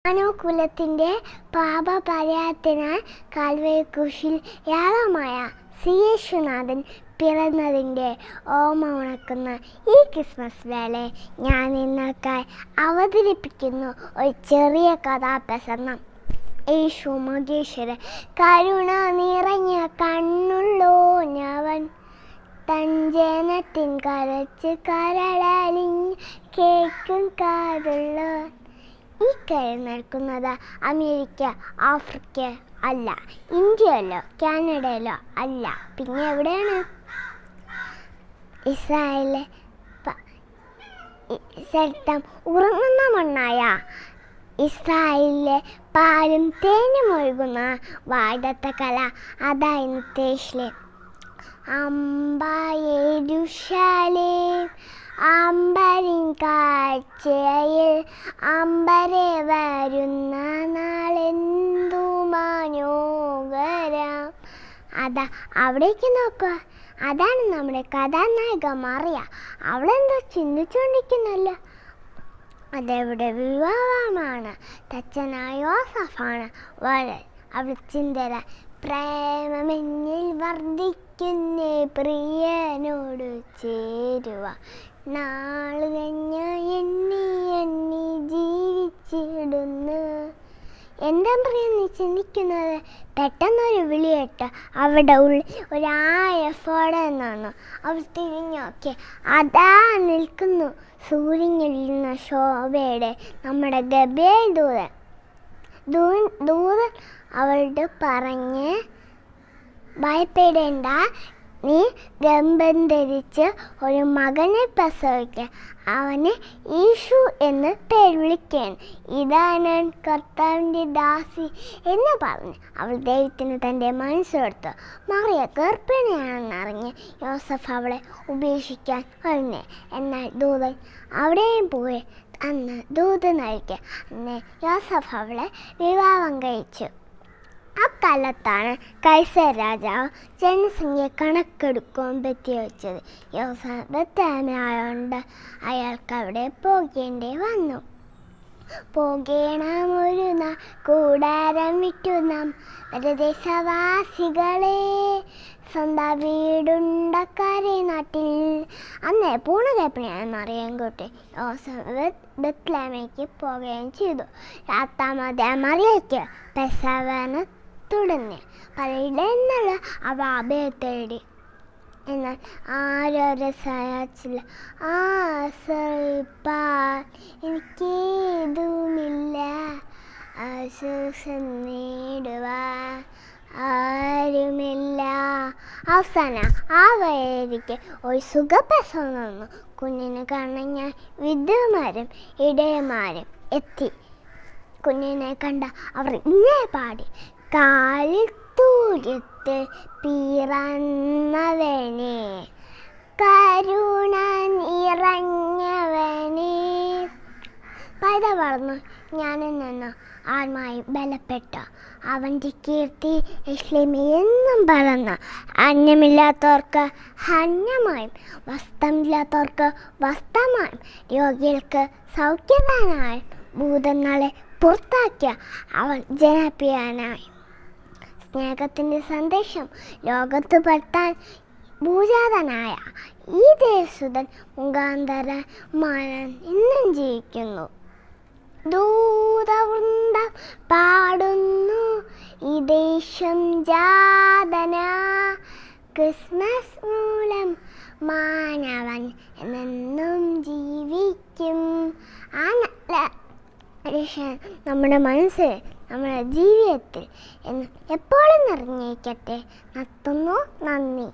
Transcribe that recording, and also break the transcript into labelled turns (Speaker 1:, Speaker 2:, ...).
Speaker 1: മാനവകുലത്തിൻ്റെ പാപപരിഹാരത്തിനായി കാൽവരിക്കുരിശിൽ യാഗമായ യേശുനാഥൻ പിറന്നതിൻ്റെ ഓർമ്മ ഉണർത്തുന്ന ഈ ക്രിസ്മസ് വേളയിൽ ഞാൻ നിങ്ങൾക്കായി അവതരിപ്പിക്കുന്നു ഒരു ചെറിയ കഥാപ്രസംഗം. യേശു മഹേശ്വരൻ കരുണ നിറഞ്ഞ കണ്ണുള്ളോനവൻ, തൻ ജനത്തിൻ കരച്ച് കരളലിഞ്ഞ് കേൾക്കും കാതുള്ളവൻ. ഈ കയറി നിൽക്കുന്നത് അമേരിക്ക, ആഫ്രിക്ക അല്ല, ഇന്ത്യയിലോ കാനഡയിലോ അല്ല, പിന്നെ എവിടെയാണ്? ഇസ്രായേലിലെ ചരിത്രം ഉറങ്ങുന്ന മണ്ണായ ഇസ്രായേലിലെ പാലും തേനും ഒഴുകുന്ന വാഗ്ദത്തകല അതായിരുന്നു യേശുലേം. യെരൂശലേം അമ്പരിൻ കാഴ്ചയിൽ അമ്പരെ വരുന്ന നാളെന്തു മനോഹരം. അതാ അവിടേക്ക് നോക്കുക, അതാണ് നമ്മുടെ കഥാനായിക മറിയ. അവളെന്തോ ചിന്തിച്ചുകൊണ്ടിരിക്കുന്നല്ലോ. അതെവിടെ വിവാഹമാണ്, തച്ചനായ യോസഫാണ് വരൻ. അവൾ ചിന്തര പ്രേമമെന്നിൽ വർദ്ധിക്കുന്നേ പ്രിയനോട് ചേരുവ, നാള് കഴിഞ്ഞ എണ്ണി എണ്ണി ജീവിച്ചിടുന്നു. എന്താ പറയാ നീ ചിന്തിക്കുന്നത്? പെട്ടെന്നൊരു വിളി കേട്ട് അവിടെ ഉള്ളിൽ ഒരായഫോടെ എന്നാണ്. അവൾ തിരിഞ്ഞു നോക്കി, അതാ നിൽക്കുന്നു സൂര്യനിൽ ശോഭയുടെ നമ്മുടെ ഗബ്രിയേൽ ദൂതൻ അവളോട് പറഞ്ഞ്, ഭയപ്പെടേണ്ട, നീ ഗർഭം ധരിച്ച് ഒരു മകനെ പ്രസവിക്കുക, അവന് യേശു എന്ന് പേര് വിളിക്കുകയാണ്. ഇതാ ഞാൻ കർത്താവിൻ്റെ ദാസി എന്ന് പറഞ്ഞ് അവൾ ദൈവത്തിന് തൻ്റെ മനസ്സെടുത്തു. മറിയ ഗർഭിണിയാണെന്നറിഞ്ഞ് യോസഫ് അവളെ ഉപേക്ഷിക്കാൻ കഴിഞ്ഞു. എന്നാൽ ദൂതൻ അവിടെയും പോയി. അന്ന് ദൂതനായിരിക്കെ അന്ന് യോസഫ് അവളെ വിവാഹം കഴിച്ചു. അക്കാലത്താണ് കൈസർ രാജാവ് ജനസംഖ്യ കണക്കെടുക്കാൻ പറ്റി വെച്ചത്. യോസഫ് ബെത്ലഹേമിലായതുകൊണ്ട് അയാൾക്ക് അവിടെ പോകേണ്ടി വന്നു. പോകേണം ഒരു നാൾ കൂടാരം വിട്ടു നാം ദേശവാസികളെ, സ്വന്തം വീടുണ്ടക്കാരെ നാട്ടിൽ. അന്നേ പൂർണ്ണഗർഭിണിയായ മറിയം കുട്ടി യോസഫ് ബെത്ലഹേമിലേക്ക് പോവുകയും ചെയ്തു. രാത്രാമധ്യ മറിയയ്ക്ക് പ്രസവം തുടങ്ങി. പലയിടങ്ങളിൽ അവ അഭയം തേടി. എന്നാൽ ആരും സഹായിച്ചില്ല. എനിക്കേതുമില്ല, ആശ്വാസം നേടുവാൻ ആരുമില്ല. അവസാനം ആ വഴിക്ക് ഒരു സുഖപ്രസവം വന്നു. കുഞ്ഞിനെ കാണാൻ ഞാൻ വിധവമാരും ഇടയന്മാരും എത്തി. കുഞ്ഞിനെ കണ്ട അവർ ഇങ്ങനെ പാടി, കാലിൽ തൂര്യത്ത് പിറന്നവനെ, കരുണ നിറഞ്ഞവനെ. പൈത വളർന്നു, ഞാനിൽ നിന്ന് ആത്മായി ബലപ്പെട്ട അവൻ്റെ കീർത്തി യെരൂശലേമിൽ എന്നും പരന്നു. അന്യമില്ലാത്തവർക്ക് അന്യമായും വസ്ത്രമില്ലാത്തവർക്ക് വസ്ത്രമായും രോഗികൾക്ക് സൗഖ്യവാനായും ഭൂതങ്ങളെ പുറത്താക്കിയ അവൻ ജനപ്രിയനായി. സ്നേഹത്തിൻ്റെ സന്ദേശം ലോകത്ത് പരത്താൻ ഭൂജാതനായ ഈ ദേവസുതൻ മുഖാന്തരമാനൻ ഇന്നും ജീവിക്കുന്നു. ദൂതവൃന്ദം പാടുന്നു ഈ ദേശം ജാതന, ക്രിസ്മസ് മൂലം മാനവൻ എന്നെന്നും ജീവിക്കും. ആ നല്ല നമ്മുടെ മനസ്സിൽ, നമ്മുടെ ജീവിതത്തിൽ എന്ന് എപ്പോഴും നിറഞ്ഞിരിക്കട്ടെ. നിർത്തുന്നു. നന്ദി.